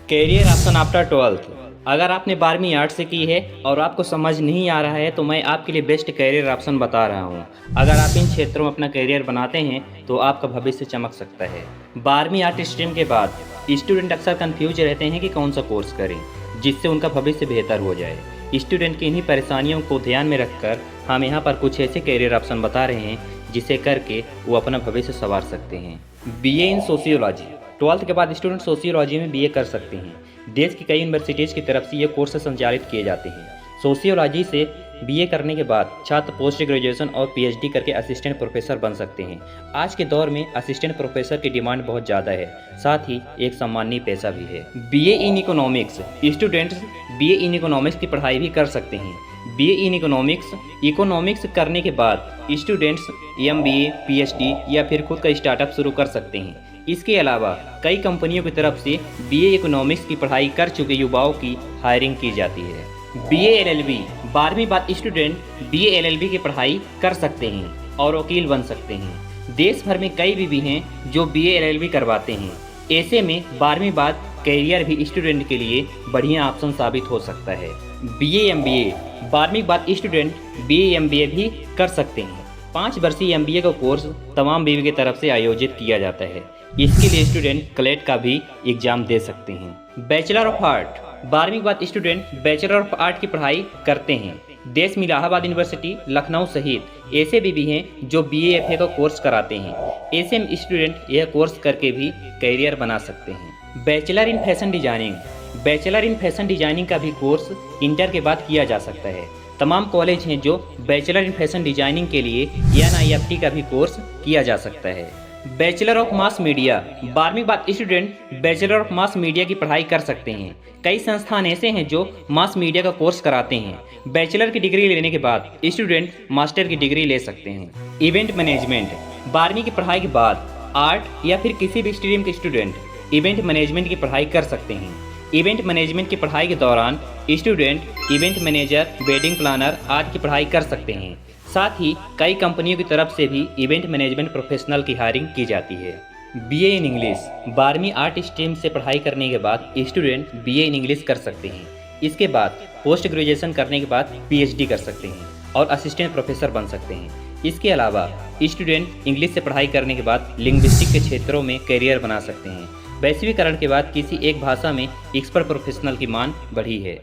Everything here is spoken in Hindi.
Career option after 12th। अगर आपने 12वीं आर्ट से की है और आपको समझ नहीं आ रहा है तो मैं आपके लिए बेस्ट कैरियर ऑप्शन बता रहा हूँ। अगर आप इन क्षेत्रों में अपना कैरियर बनाते हैं तो आपका भविष्य चमक सकता है। 12वीं आर्ट स्ट्रीम के बाद स्टूडेंट अक्सर कंफ्यूज रहते हैं कि कौन सा कोर्स करें जिससे उनका भविष्य बेहतर हो जाए। स्टूडेंट की इन्हीं परेशानियों को ध्यान में रखकर हम यहाँ पर कुछ ऐसे कैरियर ऑप्शन बता रहे हैं जिसे करके वो अपना भविष्य संवार सकते हैं। बीए इन सोशियोलॉजी। 12th के बाद स्टूडेंट सोशियोलॉजी में बीए कर सकते हैं। देश की कई यूनिवर्सिटीज़ की तरफ से ये कोर्स संचालित किए जाते हैं। सोशियोलॉजी से बीए करने के बाद छात्र पोस्ट ग्रेजुएशन और पीएचडी करके असिस्टेंट प्रोफेसर बन सकते हैं। आज के दौर में असिस्टेंट प्रोफेसर की डिमांड बहुत ज़्यादा है, साथ ही एक सम्माननीय पेशा भी है। BA in economics. Students BA in economics की पढ़ाई भी कर सकते हैं। बीए इन इकोनॉमिक्स करने के बाद स्टूडेंट्स एमबीए, पीएचडी या फिर खुद का स्टार्टअप शुरू कर सकते हैं। इसके अलावा कई कंपनियों की तरफ से बीए इकोनॉमिक्स की पढ़ाई कर चुके युवाओं की हायरिंग की जाती है। BA LLB. 12वीं बाद स्टूडेंट बीए एलएलबी की पढ़ाई कर सकते हैं और वकील बन सकते हैं। देश भर में कई बीबी हैं जो बीए एलएलबी करवाते हैं। ऐसे में 12वीं बाद कैरियर भी स्टूडेंट के लिए बढ़िया ऑप्शन साबित हो सकता है। BA MBA. 12वीं बाद स्टूडेंट बीए एमबीए भी कर सकते हैं। 5 वर्षीय एमबीए का कोर्स तमाम बीवी की तरफ से आयोजित किया जाता है। इसके लिए स्टूडेंट क्लेट का भी एग्जाम दे सकते हैं। Bachelor of art. 12वीं के बाद स्टूडेंट बैचलर ऑफ आर्ट की पढ़ाई करते हैं। देश में इलाहाबाद यूनिवर्सिटी, लखनऊ सहित ऐसे भी हैं जो बीएएफए का कोर्स कराते हैं। ऐसे में स्टूडेंट यह कोर्स करके भी कैरियर बना सकते हैं। Bachelor in fashion designing. Bachelor in fashion designing का भी कोर्स इंटर के बाद किया जा सकता है। तमाम कॉलेज हैं जो बैचलर इन फैशन डिजाइनिंग के लिए NIFT का भी कोर्स किया जा सकता है। Bachelor of mass media. 12वीं बाद student bachelor of mass media की पढ़ाई कर सकते हैं। कई संस्थान ऐसे हैं जो मास मीडिया का कोर्स कराते हैं। बैचलर की डिग्री लेने के बाद स्टूडेंट मास्टर की डिग्री ले सकते हैं। Event management. 12वीं की पढ़ाई के बाद आर्ट या फिर किसी भी स्ट्रीम के स्टूडेंट इवेंट मैनेजमेंट की पढ़ाई कर सकते हैं। इवेंट मैनेजमेंट की पढ़ाई के दौरान student event manager, wedding planner आदि की पढ़ाई कर सकते हैं। साथ ही कई कंपनियों की तरफ से भी इवेंट मैनेजमेंट प्रोफेशनल की हायरिंग की जाती है। BA in English. 12वीं आर्ट स्ट्रीम से पढ़ाई करने के बाद स्टूडेंट बीए इन इंग्लिश कर सकते हैं। इसके बाद पोस्ट ग्रेजुएशन करने के बाद पीएचडी कर सकते हैं और असिस्टेंट प्रोफेसर बन सकते हैं। इसके अलावा स्टूडेंट इंग्लिश से पढ़ाई करने के बाद लिंग्विस्टिक के क्षेत्रों में करियर बना सकते हैं। वैश्वीकरण के बाद किसी एक भाषा में एक्सपर्ट प्रोफेशनल की मांग बढ़ी है।